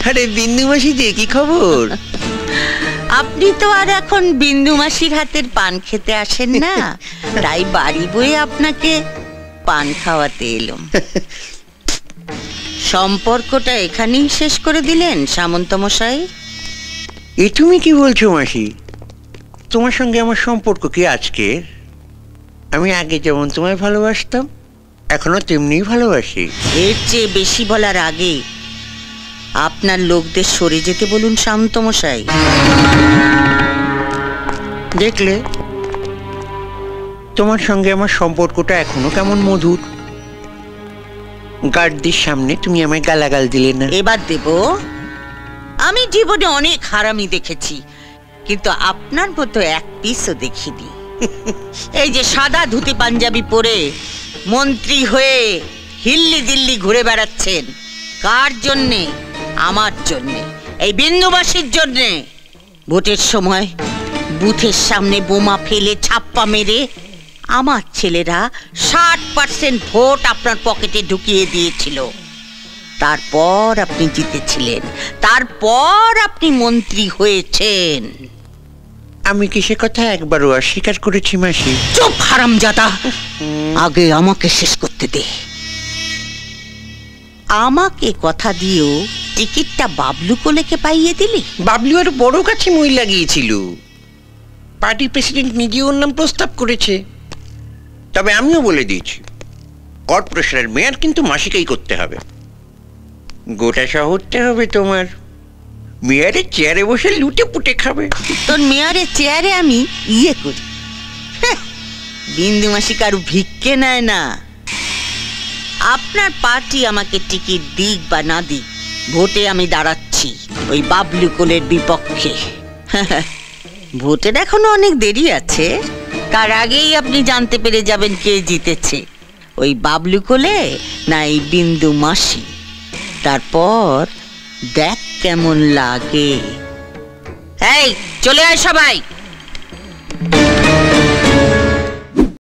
আরে বিন্দু মাসি যে কি খবর? আপনি তো আর এখন বিন্দু মাসির হাতের পান খেতে আসেন না, তাই বাড়ি বয়ে আপনাকে পান খাওয়াতে এলাম। সম্পর্কটা এখানেই শেষ করে দিলেন সামন্ত মশাই? এ তুমি কি বলছো মাসি? তোমার সঙ্গে আমার সম্পর্ক কি আজকের? আমি আগে যেমন তোমায় ভালোবাসতাম এখনো তেমনি ভালোবাসি। এর চেয়ে বেশি বলার আগে আপনার লোকদের সরে যেতে বলুন সামন্ত মশাই। দেখলে তোমার সঙ্গে আমার সম্পর্কটা এখনো কেমন মধুর। গার্ডদের সামনে তুমি আমায় গালাগাল দিলে না। এবার দেব। আমি জীবনে অনেক হারামি দেখেছি, কিন্তু আপনার মতো এক পিসও দেখিনি। এই যে সাদা ধুতি পাঞ্জাবি পরে মন্ত্রী হয়ে হিল্লি দিল্লি ঘুরে বেড়াচ্ছেন, কার জন্যে? আমার জন্যে, এই বিন্দুবাসীর জন্যে। ভোটের সময় বুথের সামনে বোমা ফেলে ছাপ্পা মেরে আমার ছেলেরা 60% ভোট আপনার পকেটে ঢুকিয়ে দিয়েছিল। তারপর আপনি জিতেছিলেন, তারপর আপনি মন্ত্রী হয়েছেন। আমি কি সে কথা একবারও অস্বীকার করেছি মাসি? চুপ হারামজাদা, আগে আমাকে শেষ করতে দে। আমাকে কথা দিয়েও টিকিটটা বাবলু কোলেকে পাইয়ে দিলি? বাবলু আর বড় কাছে মই লাগিয়েছিল। পার্টি প্রেসিডেন্ট নিজে ওর নাম প্রস্তাব করেছে। তবে আমিও বলে দিয়েছি, কর্পোরেশনের মেয়র কিন্তু মাসিকেই করতে হবে। গোটা শহরটা হবে তোমার। মেয়রের চেয়ারে বসে লুটে পুটে খাবে। তোর মেয়রের চেয়ারে আমি ইয়ে করি? বিন্দু মাসি কারু ভিক্ষে নেয় না। আপনার পার্টি আমাকে টিকিট দিক বা না দিক, ভোটে আমি দাঁড়াচ্ছি ওই বাবলু কোলের বিপক্ষে। ভোটের এখনো অনেক দেরি আছে, তার আগেই আপনি জানতে পেরে যাবেন কে জিতেছে, ওই বাবলু কোলে না এই বিন্দু মাসি। তারপর দেখ কেমন লাগে। এই চলে আয় সবাই।